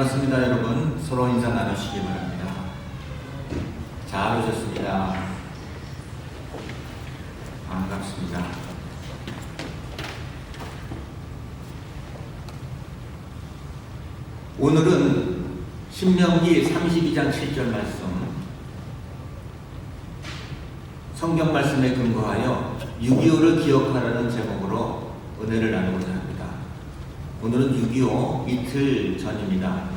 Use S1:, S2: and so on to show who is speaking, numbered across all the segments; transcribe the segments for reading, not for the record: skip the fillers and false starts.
S1: 반갑습니다, 여러분. 서로 인사 나누시기 바랍니다. 잘 오셨습니다. 반갑습니다. 오늘은 신명기 32장 7절 말씀, 성경 말씀에 근거하여 6.25를 기억하라는 제목으로 은혜를 나누고자 합니다. 오늘은 6.25 이틀 전입니다.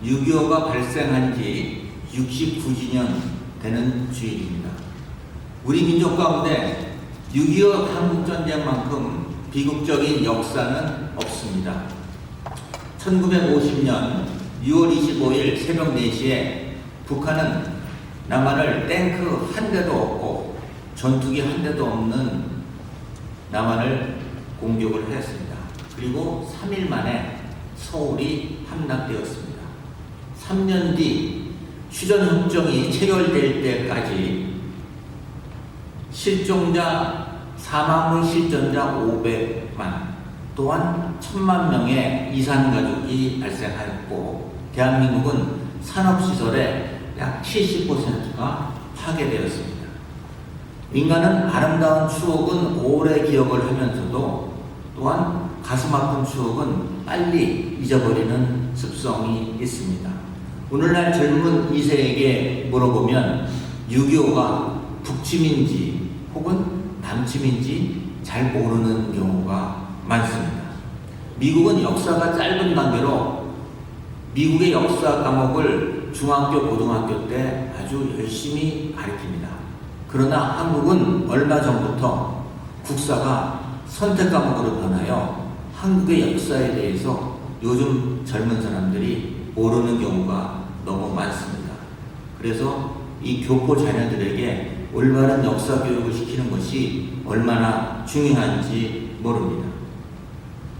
S1: 6.25가 발생한 지 69주년 되는 주일입니다. 우리 민족 가운데 6.25 한국전쟁만큼 비극적인 역사는 없습니다. 1950년 6월 25일 새벽 4시에 북한은 남한을 탱크 한 대도 없고 전투기 한 대도 없는 남한을 공격을 했습니다. 그리고 3일 만에 서울이 함락되었습니다. 3년 뒤 휴전협정이 체결될 때까지 사망의 실종자 500만, 또한 1000만 명의 이산가족이 발생하였고, 대한민국은 산업시설의 약 70%가 파괴되었습니다. 인간은 아름다운 추억은 오래 기억을 하면서도 또한 가슴 아픈 추억은 빨리 잊어버리는 습성이 있습니다. 오늘날 젊은 2세에게 물어보면 6.25가 북침인지 혹은 남침인지 잘 모르는 경우가 많습니다. 미국은 역사가 짧은 관계로 미국의 역사 과목을 중학교, 고등학교 때 아주 열심히 가르칩니다. 그러나 한국은 얼마 전부터 국사가 선택 과목으로 변하여 한국의 역사에 대해서 요즘 젊은 사람들이 모르는 경우가 너무 많습니다. 그래서 이 교포 자녀들에게 올바른 역사 교육을 시키는 것이 얼마나 중요한지 모릅니다.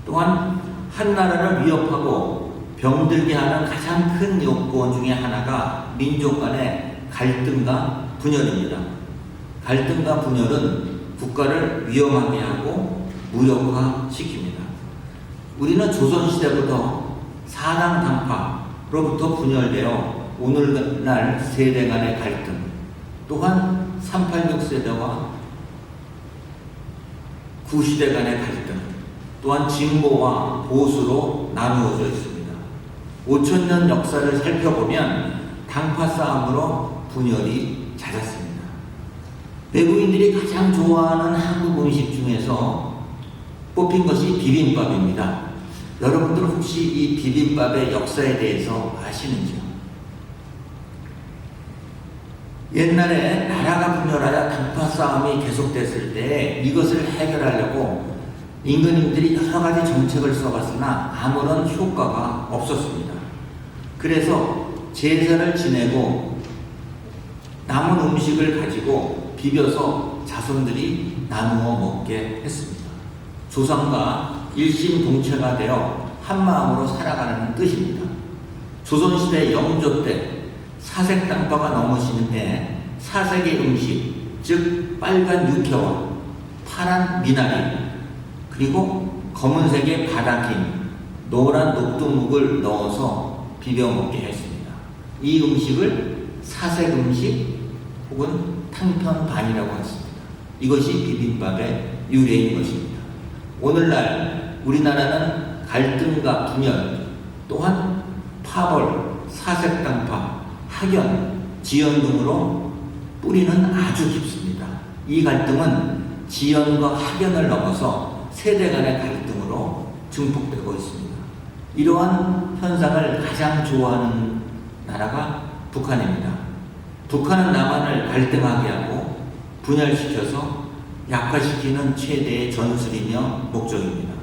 S1: 또한 한 나라를 위협하고 병들게 하는 가장 큰 요건 중에 하나가 민족 간의 갈등과 분열입니다. 갈등과 분열은 국가를 위험하게 하고 무력화시킵니다. 우리는 조선시대부터 사당 당파로부터 분열되어 오늘날 세대 간의 갈등, 또한 386 세대와 구시대 간의 갈등, 또한 진보와 보수로 나누어져 있습니다. 5000년 역사를 살펴보면 당파 싸움으로 분열이 잦았습니다. 외국인들이 가장 좋아하는 한국 음식 중에서 뽑힌 것이 비빔밥입니다. 여러분들 혹시 이 비빔밥의 역사에 대해서 아시는지요? 옛날에 나라가 분열하여 당파 싸움이 계속됐을 때 이것을 해결하려고 임금님들이 여러 가지 정책을 써봤으나 아무런 효과가 없었습니다. 그래서 제사를 지내고 남은 음식을 가지고 비벼서 자손들이 나누어 먹게 했습니다. 조상과 일심동체가 되어 한마음으로 살아가는 뜻입니다. 조선시대 영조 때 사색당파가 넘으시는 해 사색의 음식, 즉 빨간 육회와 파란 미나리, 그리고 검은색의 바닥김, 노란 녹두묵을 넣어서 비벼 먹게 했습니다. 이 음식을 사색 음식 혹은 탕편반이라고 했습니다. 이것이 비빔밥의 유래인 것입니다. 오늘날 우리나라는 갈등과 분열, 또한 파벌, 사색당파, 학연, 지연 등으로 뿌리는 아주 깊습니다. 이 갈등은 지연과 학연을 넘어서 세대 간의 갈등으로 증폭되고 있습니다. 이러한 현상을 가장 좋아하는 나라가 북한입니다. 북한은 남한을 갈등하게 하고 분열시켜서 약화시키는 최대의 전술이며 목적입니다.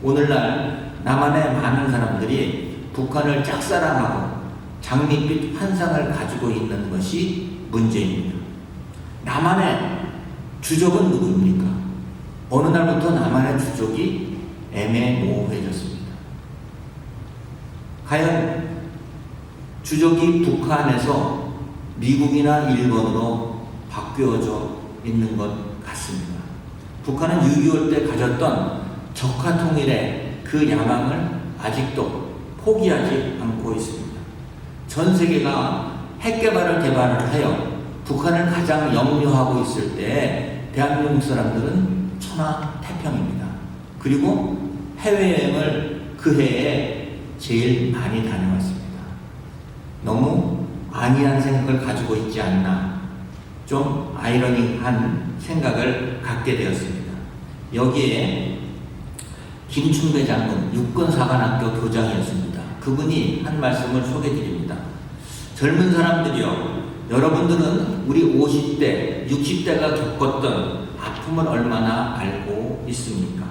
S1: 오늘날 남한의 많은 사람들이 북한을 짝사랑하고 장밋빛 환상을 가지고 있는 것이 문제입니다. 남한의 주적은 누구입니까? 어느 날부터 남한의 주적이 애매모호해졌습니다. 과연 주적이 북한에서 미국이나 일본으로 바뀌어져 있는 것 같습니다. 북한은 6.25 때 가졌던 적화통일의 그 야망을 아직도 포기하지 않고 있습니다. 전 세계가 핵 개발을 하여 북한을 가장 염려하고 있을 때 대한민국 사람들은 천하태평입니다. 그리고 해외여행을 그 해에 제일 많이 다녀왔습니다. 너무 안이한 생각을 가지고 있지 않나, 좀 아이러니한 생각을 갖게 되었습니다. 여기에 김춘배 장군 육군사관학교 교장이었습니다. 그분이 한 말씀을 소개드립니다. 젊은 사람들이요, 여러분들은 우리 50대, 60대가 겪었던 아픔을 얼마나 알고 있습니까?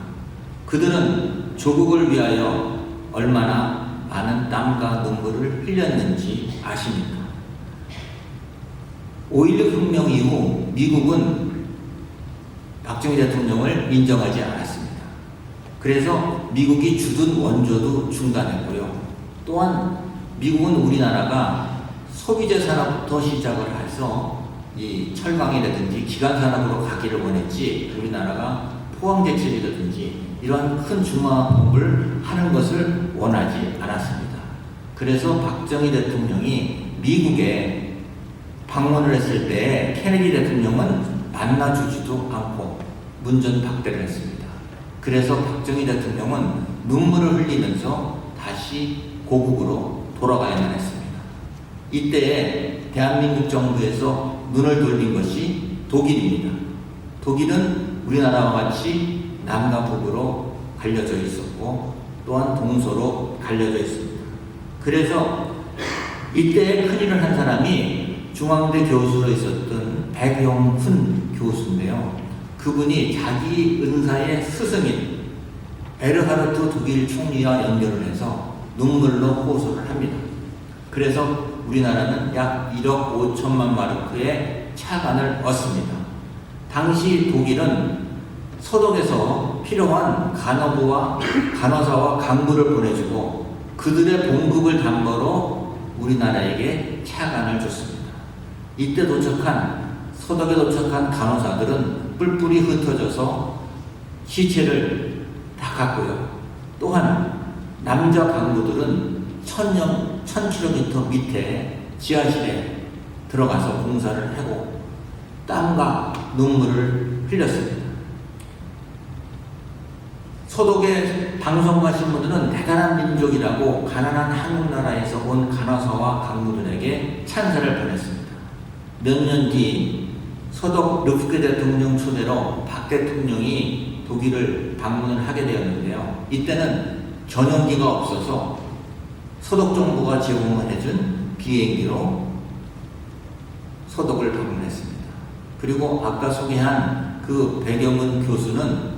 S1: 그들은 조국을 위하여 얼마나 많은 땀과 눈물을 흘렸는지 아십니까? 5.16 혁명 이후 미국은 박정희 대통령을 인정하지 않았습니다. 그래서 미국이 주둔 원조도 중단했고요. 또한 미국은 우리나라가 소비재 산업부터 시작을 해서 이 철강이라든지 기관 산업으로 가기를 원했지, 우리나라가 포항제철이라든지 이러한 큰 중화업을 하는 것을 원하지 않았습니다. 그래서 박정희 대통령이 미국에 방문을 했을 때 케네디 대통령은 만나주지도 않고 문전박대를 했습니다. 그래서 박정희 대통령은 눈물을 흘리면서 다시 고국으로 돌아가야만 했습니다. 이때에 대한민국 정부에서 눈을 돌린 것이 독일입니다. 독일은 우리나라와 같이 남과 북으로 갈려져 있었고 또한 동서로 갈려져 있습니다. 그래서 이때 큰일을 한 사람이 중앙대 교수로 있었던 백영훈 교수인데요. 그분이 자기 은사의 스승인 에르하르트 독일 총리와 연결을 해서 눈물로 호소를 합니다. 그래서 우리나라는 약 1억 5천만 마르크의 차관을 얻습니다. 당시 독일은 서독에서 필요한 간호부와 간호사와 간부를 보내주고 그들의 봉급을 담보로 우리나라에게 차관을 줬습니다. 이때 서독에 도착한 간호사들은 뿔뿔이 흩어져서 시체를 닦았고요. 또한 남자 간부들은 1000km 밑에 지하실에 들어가서 공사를 하고 땀과 눈물을 흘렸습니다. 서독의 방송과 신문들은 대단한 민족이라고 가난한 한국 나라에서 온 간호사와 간부들에게 찬사를 보냈습니다. 몇 년 뒤 서독 르프케 대통령 초대로 박 대통령이 독일을 방문을 하게 되었는데요. 이때는 전용기가 없어서 서독 정부가 제공을 해준 비행기로 서독을 방문했습니다. 그리고 아까 소개한 그 백영훈 교수는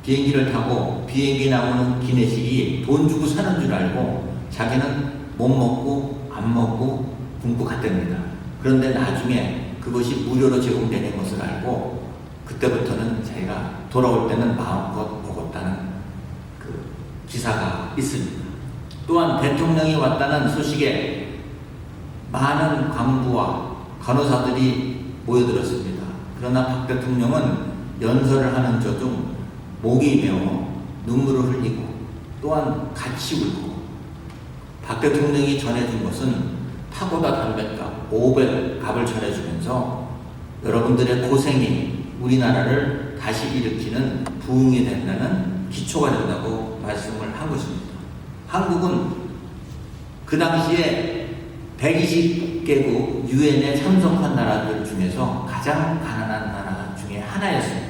S1: 비행기를 타고 비행기 나오는 기내식이 돈 주고 사는 줄 알고 자기는 못 먹고 안 먹고 굶고 갔답니다. 그런데 나중에 그것이 무료로 제공되는 것을 알고 그때부터는 자기가 돌아올 때는 마음껏 먹었다는 그 기사가 있습니다. 또한 대통령이 왔다는 소식에 많은 간부와 간호사들이 모여들었습니다. 그러나 박 대통령은 연설을 하는 저중 목이 메어 눈물을 흘리고 또한 같이 울고, 박 대통령이 전해준 것은 파고다 담뱃값 500값을 전해주면서 여러분들의 고생이 우리나라를 다시 일으키는 부흥이 된다는 기초가 된다고 말씀을 한 것입니다. 한국은 그 당시에 120개국 유엔에 참석한 나라들 중에서 가장 가난한 나라 중에 하나였습니다.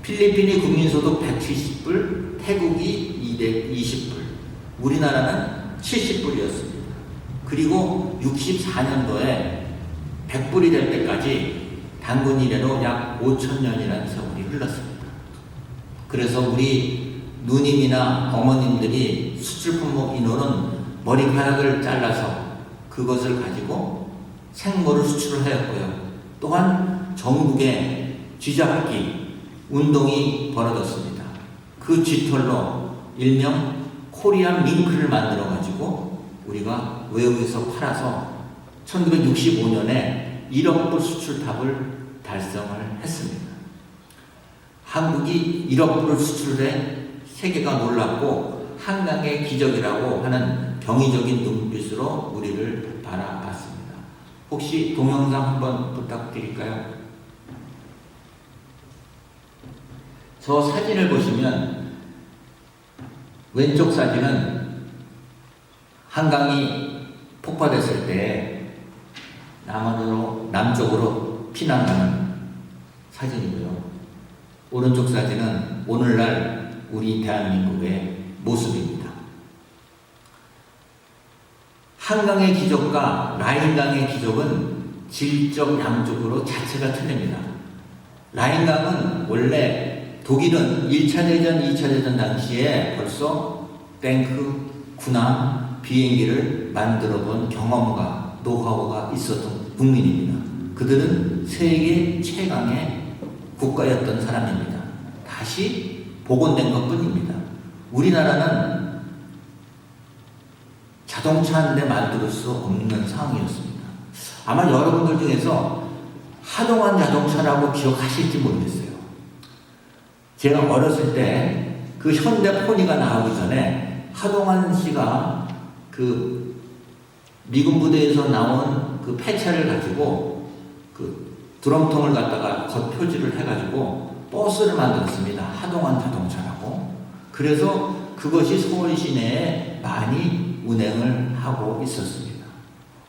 S1: 필리핀이 국민소득 170불, 태국이 220불, 우리나라는 70불이었습니다. 그리고 64년도에 100불이 될 때까지 단군 이래로 약 5,000년이라는 세월이 흘렀습니다. 그래서 우리 누님이나 어머님들이 수출 품목 인호는 머리카락을 잘라서 그것을 가지고 생모를 수출을 하였고요. 또한 전국에 쥐잡기 운동이 벌어졌습니다. 그 쥐털로 일명 코리안 밍크를 만들어 가지고 우리가 외국에서 팔아서 1965년에 1억 불 수출탑을 달성을 했습니다. 한국이 1억 불을 수출해 세계가 놀랐고 한강의 기적이라고 하는 병의적인 눈빛으로 우리를 바라봤습니다. 혹시 동영상 한번 부탁드릴까요? 저 사진을 보시면 왼쪽 사진은 한강이 폭파됐을 때 남쪽으로 피난가는 사진이고요. 오른쪽 사진은 오늘날 우리 대한민국의 모습입니다. 한강의 기적과 라인강의 기적은 질적 양쪽으로 자체가 틀립니다. 라인강은 원래 독일은 1차 대전, 2차 대전 당시에 벌써 탱크, 군함, 비행기를 만들어 본 경험과 노하우가 있었던 국민입니다. 그들은 세계 최강의 국가였던 사람입니다. 다시 복원된 것 뿐입니다. 우리나라는 자동차 한 대 만들 수 없는 상황이었습니다. 아마 여러분들 중에서 하동환 자동차라고 기억하실지 모르겠어요. 제가 어렸을 때 그 현대 포니가 나오기 전에 하동환 씨가 그 미군 부대에서 나온 그 폐차를 가지고 그 드럼통을 갖다가 겉표지를 해가지고 버스를 만들었습니다. 하동환 자동차라고. 그래서 그것이 서울 시내에 많이 운행을 하고 있었습니다.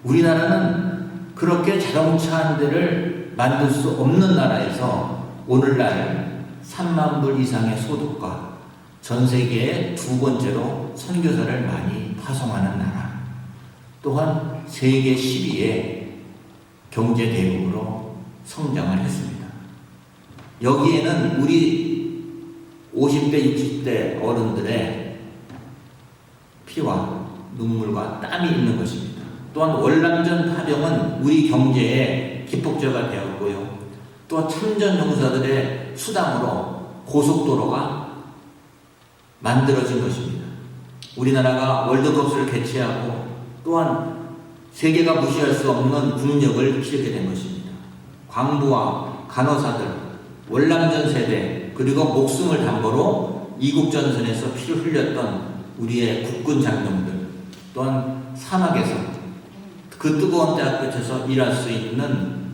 S1: 우리나라는 그렇게 자동차 한 대를 만들 수 없는 나라에서 오늘날 3만 불 이상의 소득과 전 세계에 두 번째로 선교사를 많이 파송하는 나라, 또한 세계 10위의 경제 대국으로 성장을 했습니다. 여기에는 우리 50대, 60대 어른들의 피와 눈물과 땀이 있는 것입니다. 또한 월남전 파병은 우리 경제의 기폭제가 되었고요. 또 참전용사들의 수당으로 고속도로가 만들어진 것입니다. 우리나라가 월드컵을 개최하고 또한 세계가 무시할 수 없는 국력을 키우게 된 것입니다. 광부와 간호사들, 월남전 세대, 그리고 목숨을 담보로 이국전선에서 피를 흘렸던 우리의 국군 장병들, 또한 사막에서 그 뜨거운 때가 끝에서 일할 수 있는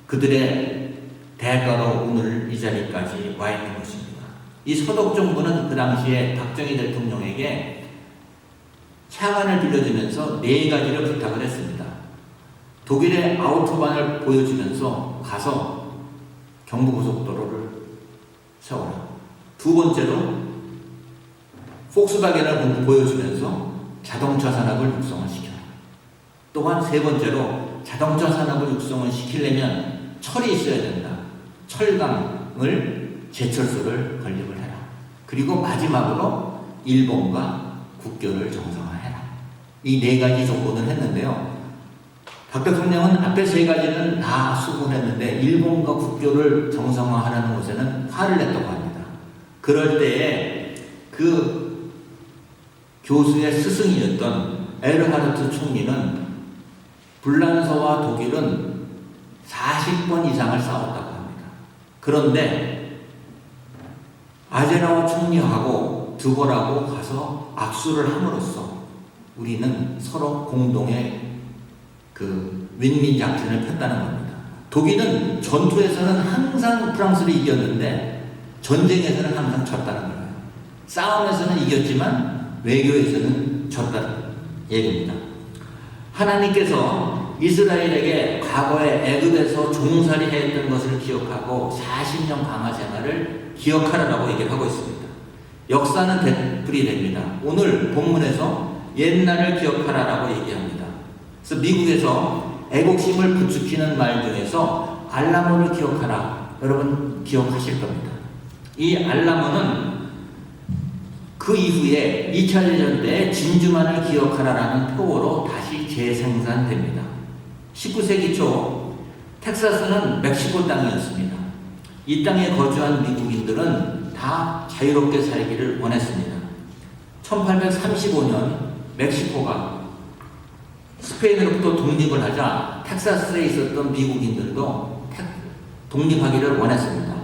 S1: 그들의 대가로 오늘 이 자리까지 와 있는 것입니다. 이 서독 정부는 그 당시에 박정희 대통령에게 창안을 빌려주면서 4가지를 부탁을 했습니다. 독일의 아우토반을 보여주면서 가서 경부고속도로를 세워라. 두 번째로 폭스바겐을 보여주면서 자동차 산업을 육성을 시켜라. 또한 세 번째로 자동차 산업을 육성을 시키려면 철이 있어야 된다. 철강을 제철소를 건립을 해라. 그리고 마지막으로 일본과 국교를 정상화해라. 이 4가지 조건을 했는데요. 박 대통령은 앞에 3가지는 다 수긍했는데 일본과 국교를 정상화하라는 것에는 화를 냈다고 합니다. 그럴 때에 그 교수의 스승이었던 에르하르트 총리는 불란서와 독일은 40번 이상을 싸웠다고 합니다. 그런데 아제나와 총리하고 드골하고 가서 악수를 함으로써 우리는 서로 공동의 그 윈윈 작전을 폈다는 겁니다. 독일은 전투에서는 항상 프랑스를 이겼는데 전쟁에서는 항상 졌다는 거예요. 싸움에서는 이겼지만 외교에서는 졌다는 얘기입니다. 하나님께서 이스라엘에게 과거에 애굽에서 종살이 했던 것을 기억하고 40년 강화 생활을 기억하라고 얘기를 하고 있습니다. 역사는 되풀이 됩니다. 오늘 본문에서 옛날을 기억하라라고 얘기합니다. 그래서 미국에서 애국심을 부추기는 말 중에서 알라모를 기억하라. 여러분 기억하실 겁니다. 이 알라모는 그 이후에 2차 대전 때 진주만을 기억하라라는 표어로 다시 재생산됩니다. 19세기 초 텍사스는 멕시코 땅이었습니다. 이 땅에 거주한 미국인들은 다 자유롭게 살기를 원했습니다. 1835년 멕시코가 스페인으로부터 독립을 하자 텍사스에 있었던 미국인들도 독립하기를 원했습니다.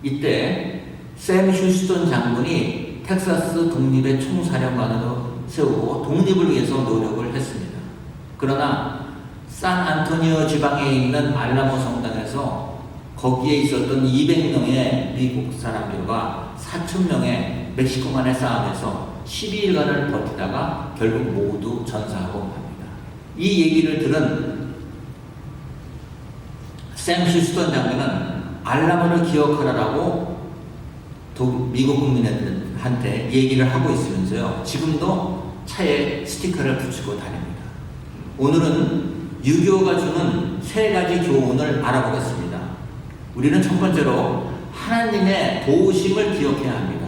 S1: 이때 샘 휴스턴 장군이 텍사스 독립의 총사령관으로 세우고 독립을 위해서 노력을 했습니다. 그러나 산안토니오 지방에 있는 알라모 성당에서 거기에 있었던 200명의 미국 사람들과 4,000명의 멕시코만의 싸움에서 12일간을 버티다가 결국 모두 전사하고 합니다. 이 얘기를 들은 샘 휴스턴 장군은 알라모를 기억하라라고 미국 국민한테 얘기를 하고 있으면서요, 지금도 차에 스티커를 붙이고 다닙니다. 오늘은 유교가 주는 3가지 교훈을 알아보겠습니다. 우리는 첫 번째로 하나님의 도우심을 기억해야 합니다.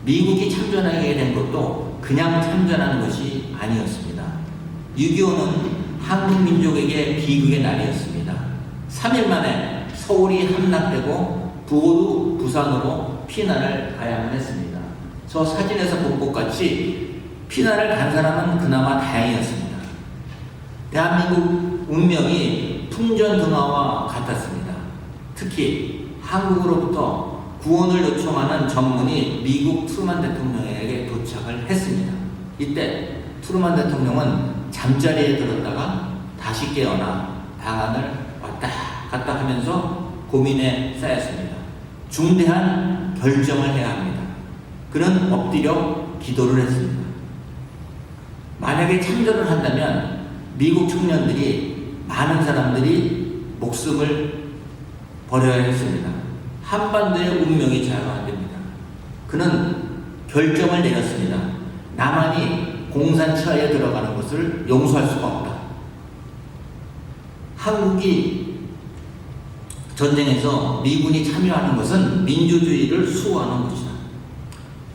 S1: 미국이 참전하게 된 것도 그냥 참전하는 것이 아니었습니다. 6.25는 한국 민족에게 비극의 날이었습니다. 3일 만에 서울이 함락되고 부호도 부산으로 피난을 가야만 했습니다. 저 사진에서 본 것 같이 피난을 간 사람은 그나마 다행이었습니다. 대한민국 운명이 풍전등화와 같았습니다. 특히 한국으로부터 구원을 요청하는 전문이 미국 트루만 대통령에게 도착을 했습니다. 이때 트루만 대통령은 잠자리에 들었다가 다시 깨어나 방안을 왔다 갔다 하면서 고민에 쌓였습니다. 중대한 결정을 해야 합니다. 그는 엎드려 기도를 했습니다. 만약에 참전을 한다면 미국 청년들이, 많은 사람들이 목숨을 버려야 했습니다. 한반도의 운명이 좌우됩니다. 그는 결정을 내렸습니다. 남한이 공산처에 들어가는 것을 용서할 수가 없다. 한국이 전쟁에서 미군이 참여하는 것은 민주주의를 수호하는 것이다.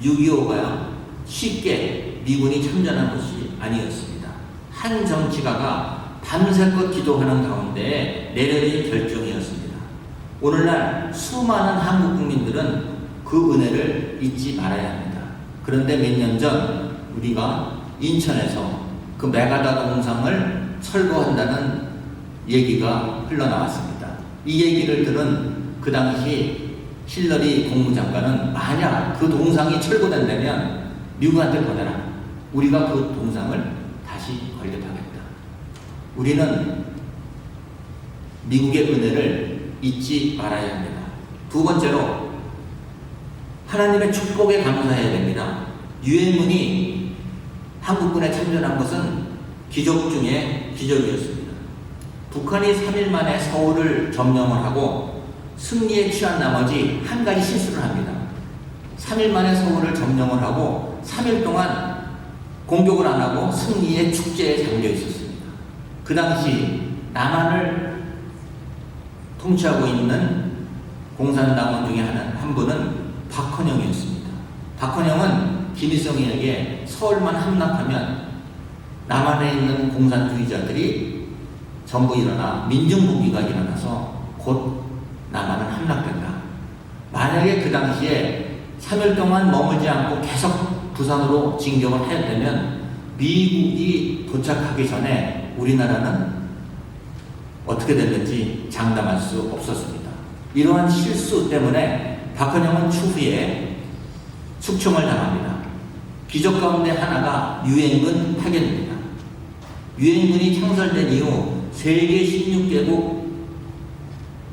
S1: 6.25가 쉽게 미군이 참전한 것이 아니었습니다. 한 정치가가 밤새껏 기도하는 가운데 내려진 결정이었습니다. 오늘날 수많은 한국 국민들은 그 은혜를 잊지 말아야 합니다. 그런데 몇 년 전 우리가 인천에서 그 메가다 동상을 철거한다는 얘기가 흘러나왔습니다. 이 얘기를 들은 그 당시 힐러리 국무장관은 만약 그 동상이 철거된다면 미국한테 보내라. 우리가 그 동상을 다시 건립하겠다. 우리는 미국의 은혜를 잊지 말아야 합니다. 두 번째로 하나님의 축복에 감사해야 됩니다. 유엔군이 한국군에 참전한 것은 기적 중에 기적이었습니다. 북한이 3일 만에 서울을 점령을 하고 승리에 취한 나머지 한 가지 실수를 합니다. 3일 만에 서울을 점령을 하고 3일 동안 공격을 안 하고 승리의 축제에 잠겨 있었습니다. 그 당시 남한을 통치하고 있는 공산당원 중에 한 분은 박헌영이었습니다. 박헌영은 김일성에게 서울만 함락하면 남한에 있는 공산주의자들이 전부 일어나 민중분기가 일어나서 곧 남한은 함락된다. 만약에 그 당시에 3일 동안 머물지 않고 계속 부산으로 진격을 하였다면 미국이 도착하기 전에 우리나라는 어떻게 됐는지 장담할 수 없었습니다. 이러한 실수 때문에 박헌영은 추후에 숙청을 당합니다. 기적 가운데 하나가 유엔군 파견입니다. 유엔군이 창설된 이후 세계 16개국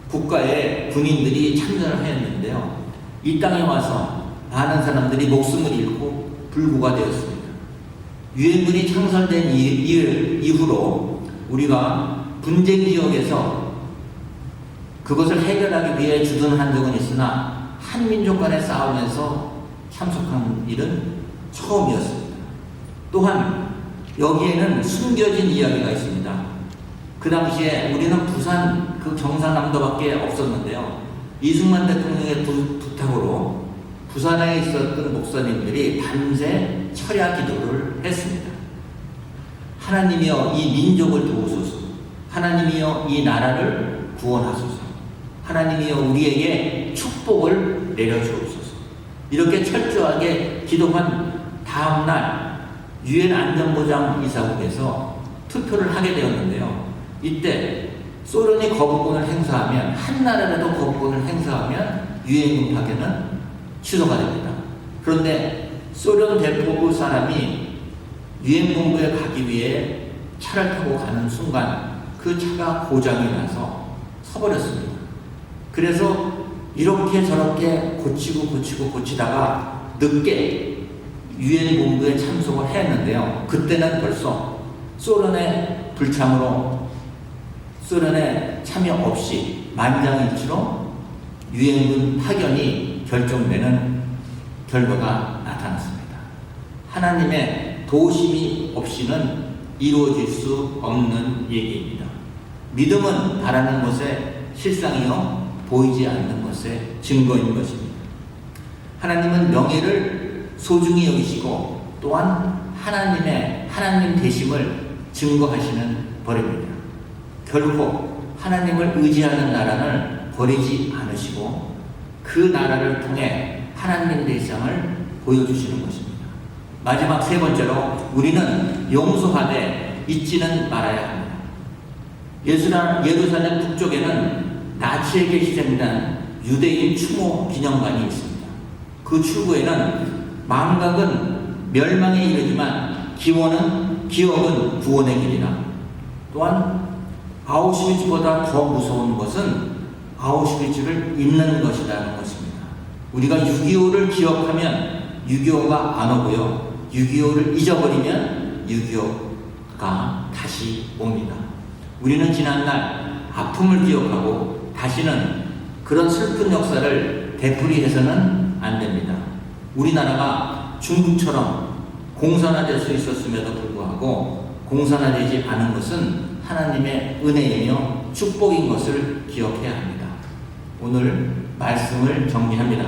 S1: 국가의 군인들이 참전을 하였는데요. 이 땅에 와서 많은 사람들이 목숨을 잃고 불구가 되었습니다. 유엔군이 창설된 이후로 우리가 분쟁 지역에서 그것을 해결하기 위해 주둔한 적은 있으나 한민족 간의 싸움에서 참석한 일은 처음이었습니다. 또한 여기에는 숨겨진 이야기가 있습니다. 그 당시에 우리는 부산 그 경상남도밖에 없었는데요. 이승만 대통령의 부탁으로 부산에 있었던 목사님들이 밤새 철야 기도를 했습니다. 하나님이여 이 민족을 도우소서. 하나님이여 이 나라를 구원하소서. 하나님이여 우리에게 축복을 내려주옵소서. 이렇게 철저하게 기도한 다음날 유엔 안전보장 이사국에서 투표를 하게 되었는데요. 이때 소련이 거부권을 행사하면, 한 나라라도 거부권을 행사하면 유엔군 파견은 취소가 됩니다. 그런데 소련 대포부 사람이 유엔 본부에 가기 위해 차를 타고 가는 순간 그 차가 고장이 나서 서버렸습니다. 그래서 이렇게 저렇게 고치다가 늦게 유엔 본부에 참석을 했는데요. 그때는 벌써 소련의 불참으로 소련의 참여 없이 만장일치로 유엔군 파견이 결정되는 결과가 나타났습니다. 하나님의 도우심이 없이는 이루어질 수 없는 얘기입니다. 믿음은 바라는 것의 실상이요 보이지 않는 것의 증거인 것입니다. 하나님은 명예를 소중히 여기시고 또한 하나님 되심을 증거하시는 벌입니다. 결코 하나님을 의지하는 나라를 버리지 않으시고 그 나라를 통해 하나님 대상을 보여주시는 것입니다. 마지막 세 번째로 우리는 용서하되 잊지는 말아야 합니다. 예루살렘 북쪽에는 나치에게 희생된 유대인 추모 기념관이 있습니다. 그 출구에는 망각은 멸망에 이르지만 기억은 구원의 길이라. 또한 아우슈비츠보다 더 무서운 것은 아우슈비츠를 잊는 것이라는 것입니다. 우리가 6.25를 기억하면 6.25가 안 오고요. 6.25를 잊어버리면 6.25가 다시 옵니다. 우리는 지난날 아픔을 기억하고 다시는 그런 슬픈 역사를 되풀이해서는 안 됩니다. 우리나라가 중국처럼 공산화될 수 있었음에도 불구하고 공산화되지 않은 것은 하나님의 은혜이며 축복인 것을 기억해야 합니다. 오늘 말씀을 정리합니다.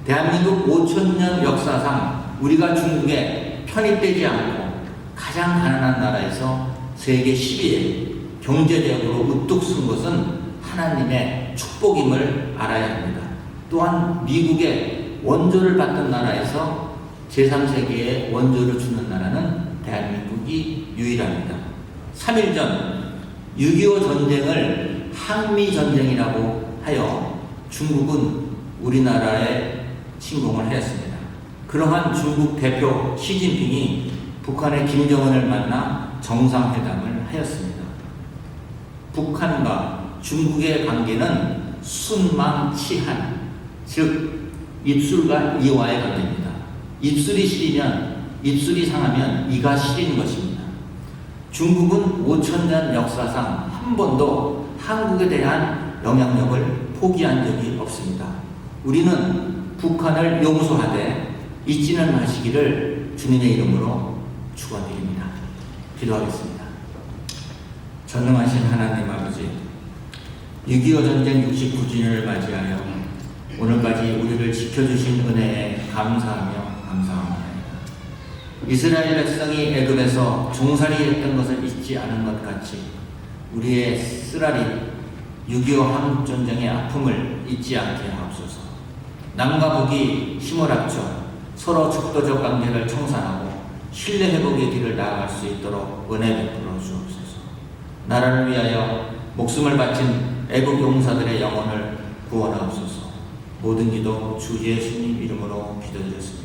S1: 대한민국 5,000년 역사상 우리가 중국에 편입되지 않고 가장 가난한 나라에서 세계 10위에 경제적으로 우뚝 쓴 것은 하나님의 축복임을 알아야 합니다. 또한 미국의 원조를 받던 나라에서 제3세계에 원조를 주는 나라는 대한민국이 유일합니다. 3일 전 6.25 전쟁을 한미전쟁이라고 하여 중국은 우리나라에 침공을 하였습니다. 그러한 중국 대표 시진핑이 북한의 김정은을 만나 정상회담을 하였습니다. 북한과 중국의 관계는 순망치한, 즉 입술과 이와의 관계입니다. 입술이 상하면 이가 시린 것입니다. 중국은 5,000년 역사상 한 번도 한국에 대한 영향력을 포기한 적이 없습니다. 우리는 북한을 용서하되 잊지는 마시기를 주님의 이름으로 축원드립니다. 기도하겠습니다. 전능하신 하나님 아버지, 6.25 전쟁 69주년을 맞이하여 오늘까지 우리를 지켜주신 은혜에 감사하며 감사합니다. 이스라엘 백성이 애굽에서 종살이했던 것을 잊지 않은 것 같이 우리의 쓰라린 6.25 한국전쟁의 아픔을 잊지 않게 하옵소서. 남과 북이 힘을 합쳐 서로 적도적 관계를 청산하고 신뢰 회복의 길을 나아갈 수 있도록 은혜 베풀어 주옵소서. 나라를 위하여 목숨을 바친 애국 용사들의 영혼을 구원하옵소서. 모든 기도 주 예수님 이름으로 기도드렸습니다.